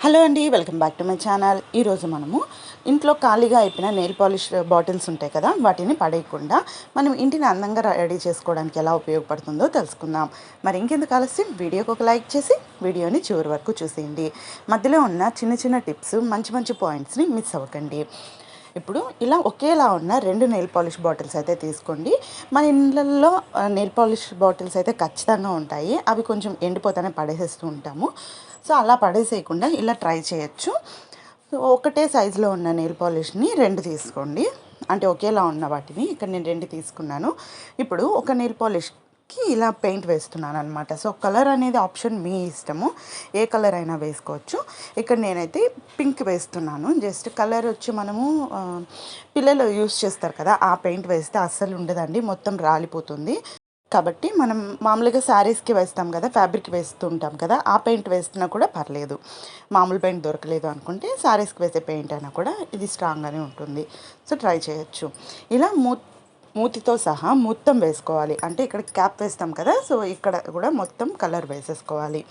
Hello అండి, welcome back to my channel. ఈరోజు మనము ఇంట్లో ఖాళీగా అయిపోయిన నెయిల్ పాలిష్ బాటిల్స్ ఉంటాయి కదా, వాటిని పడేయకుండా మనం ఇంటిని అందంగా రెడీ చేసుకోవడానికి ఎలా ఉపయోగపడుతుందో తెలుసుకుందాం. మరి ఇంకెందుకు ఆలస్యం, వీడియోకి ఒక లైక్ చేసి వీడియోని చివరి వరకు చూసేయండి. మధ్యలో ఉన్న చిన్న చిన్న టిప్స్, మంచి మంచి పాయింట్స్ని మిస్ అవ్వకండి. ఇప్పుడు ఇలా ఒకేలా ఉన్న 2 నెయిల్ పాలిష్ బాటిల్స్ అయితే తీసుకోండి. మన ఇళ్ళల్లో నెయిల్ పాలిష్ బాటిల్స్ అయితే ఖచ్చితంగా ఉంటాయి. అవి కొంచెం ఎండిపోతేనే పడేసేస్తూ ఉంటాము. సో అలా పడేసేయకుండా ఇలా ట్రై చేయొచ్చు. సో ఒకటే సైజులో ఉన్న నెయిల్ పాలిష్ని 2 తీసుకోండి. అంటే ఒకేలా ఉన్న వాటిని ఇక్కడ నేను 2 తీసుకున్నాను. ఇప్పుడు ఒక నెయిల్ పాలిష్కి ఇలా పెయింట్ వేస్తున్నాను అనమాట. సో కలర్ అనేది ఆప్షన్ మీ ఇష్టము, ఏ కలర్ అయినా వేసుకోవచ్చు. ఇక్కడ నేనైతే పింక్ వేస్తున్నాను. జస్ట్ కలర్ వచ్చి మనము పిల్లలు యూస్ చేస్తారు కదా, ఆ పెయింట్ వేస్తే అస్సలు ఉండదండి, మొత్తం రాలిపోతుంది. కాబట్టి మనం మామూలుగా శారీస్కి వేస్తాం కదా, ఫ్యాబ్రిక్ వేస్తూ ఉంటాం కదా, ఆ పెయింట్ వేస్తున్నా కూడా పర్లేదు. మామూలు పెయింట్ దొరకలేదు అనుకుంటే శారీస్కి వేసే పెయింట్ అయినా కూడా ఇది స్ట్రాంగ్గానే ఉంటుంది. సో ట్రై చేయొచ్చు. ఇలా మూతితో సహా మొత్తం వేసుకోవాలి. అంటే ఇక్కడ క్యాప్ వేస్తాం కదా, సో ఇక్కడ కూడా మొత్తం కలర్ వేసేసుకోవాలి.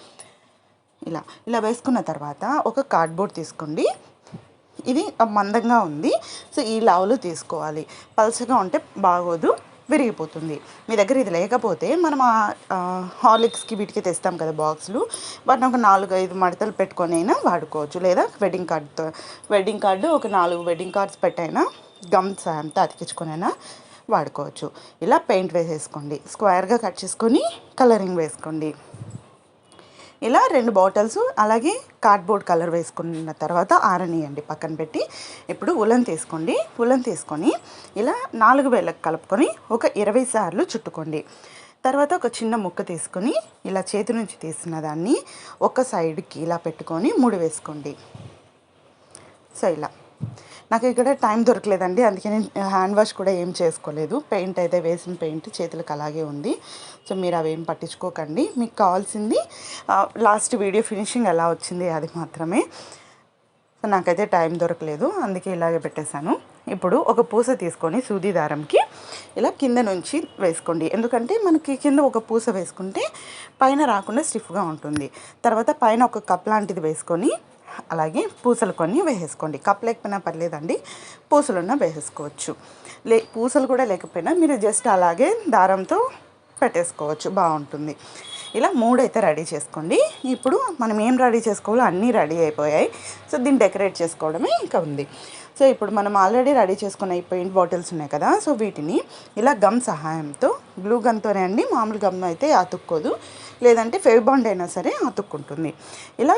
ఇలా ఇలా వేసుకున్న తర్వాత ఒక కార్డ్బోర్డ్ తీసుకోండి. ఇది మందంగా ఉంది, సో ఈ లావులు తీసుకోవాలి. పల్చగా ఉంటే బాగోదు, విరిగిపోతుంది. మీ దగ్గర ఇది లేకపోతే మనం హార్లిక్స్కి వీటికి తెస్తాం కదా బాక్సులు, వాటిని ఒక 4-5 మడతలు పెట్టుకొని అయినా వాడుకోవచ్చు. లేదా వెడ్డింగ్ కార్డు ఒక 4 వెడ్డింగ్ కార్డ్స్ పెట్టైనా గమ్స్ అంతా అతికించుకొని అయినా వాడుకోవచ్చు. ఇలా పెయింట్ వేసేసుకోండి. స్క్వేర్గా కట్ చేసుకొని కలరింగ్ వేసుకోండి. ఇలా 2 బాటిల్స్ అలాగే కార్డ్బోర్డ్ కలర్ వేసుకున్న తర్వాత ఆరనియండి పక్కన పెట్టి. ఇప్పుడు ఉలన్ తీసుకోండి. ఉలన్ తీసుకొని ఇలా 4 వేలకు కలుపుకొని ఒక 20 సార్లు చుట్టుకోండి. తర్వాత ఒక చిన్న ముక్క తీసుకొని ఇలా చేతి నుంచి తీసిన దాన్ని ఒక సైడ్కి ఇలా పెట్టుకొని ముడి వేసుకోండి. సో ఇలా నాకు ఇక్కడ టైం దొరకలేదండి, అందుకే నేను హ్యాండ్ వాష్ కూడా ఏం చేసుకోలేదు. పెయింట్ అయితే వేసిన పెయింట్ చేతులకు అలాగే ఉంది. సో మీరు అవేం పట్టించుకోకండి. మీకు కావాల్సింది లాస్ట్ వీడియో ఫినిషింగ్ ఎలా వచ్చింది అది మాత్రమే. సో నాకైతే టైం దొరకలేదు, అందుకే ఇలాగే పెట్టేశాను. ఇప్పుడు ఒక పూస తీసుకొని సూది దారంకి ఇలా కింద నుంచి వేసుకోండి. ఎందుకంటే మనకి కింద ఒక పూస వేసుకుంటే పైన రాకుండా స్టిఫ్గా ఉంటుంది. తర్వాత పైన ఒక కప్ లాంటిది వేసుకొని అలాగే పూసలు కొన్ని వేసేసుకోండి. కప్ లేకపోయినా పర్లేదండి, పూసలున్నా వేసేసుకోవచ్చు. పూసలు కూడా లేకపోయినా మీరు జస్ట్ అలాగే దారంతో పెట్టేసుకోవచ్చు, బాగుంటుంది. ఇలా 3 అయితే రెడీ చేసుకోండి. ఇప్పుడు మనం ఏం రెడీ చేసుకోవాలో అన్నీ రెడీ అయిపోయాయి. సో దీన్ని డెకరేట్ చేసుకోవడమే ఇంకా ఉంది. సో ఇప్పుడు మనం ఆల్రెడీ రెడీ చేసుకున్న ఈ పెయింట్ బాటిల్స్ ఉన్నాయి కదా, సో వీటిని ఇలా గమ్ సహాయంతో, గ్లూ గమ్తోనే అండి, మామూలు గమ్ అయితే అతుక్కోదు, లేదంటే ఫెవిబాండ్ అయినా సరే అతుక్కుంటుంది. ఇలా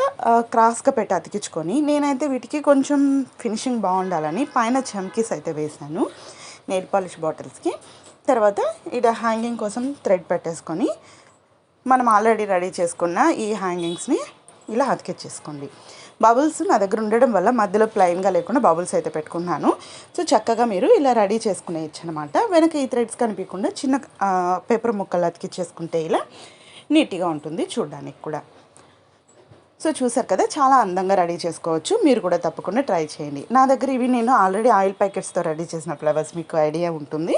క్రాస్గా పెట్టి అతికించుకొని, నేనైతే వీటికి కొంచెం ఫినిషింగ్ బాగుండాలని పైన చమ్కీస్ అయితే వేశాను నెయిల్ పాలిష్ బాటిల్స్కి. తర్వాత ఇలా హ్యాంగింగ్ కోసం థ్రెడ్ పెట్టేసుకొని మనం ఆల్రెడీ రెడీ చేసుకున్న ఈ హ్యాంగింగ్స్ని ఇలా అతికించేసుకోండి. బబుల్స్ నా దగ్గర ఉండడం వల్ల మధ్యలో ప్లెయిన్గా లేకుండా బబుల్స్ అయితే పెట్టుకున్నాను. సో చక్కగా మీరు ఇలా రెడీ చేసుకునేయచ్చు అనమాట. వెనక ఈ థ్రెడ్స్ కనిపించకుండా చిన్న పేపర్ ముక్కలు అతికించేసుకుంటే ఇలా నీట్గా ఉంటుంది చూడడానికి కూడా. సో చూసారు కదా, చాలా అందంగా రెడీ చేసుకోవచ్చు. మీరు కూడా తప్పకుండా ట్రై చేయండి. నా దగ్గర ఇవి నేను ఆల్రెడీ ఆయిల్ ప్యాకెట్స్తో రెడీ చేసిన ఫ్లవర్స్, మీకు ఐడియా ఉంటుంది.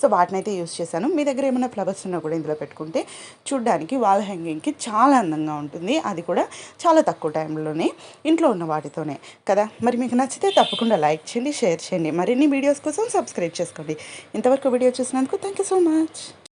సో వాటిని అయితే యూస్ చేశాను. మీ దగ్గర ఏమైనా ఫ్లవర్స్ ఉన్నా కూడా ఇందులో పెట్టుకుంటే చూడడానికి వాల్ హ్యాంగింగ్కి చాలా అందంగా ఉంటుంది. అది కూడా చాలా తక్కువ టైంలోనే, ఇంట్లో ఉన్న వాటితోనే కదా. మరి మీకు నచ్చితే తప్పకుండా లైక్ చేయండి, షేర్ చేయండి. మరిన్ని వీడియోస్ కోసం సబ్స్క్రైబ్ చేసుకోండి. ఇంతవరకు వీడియో చూసినందుకు థ్యాంక్ యూ సో మచ్.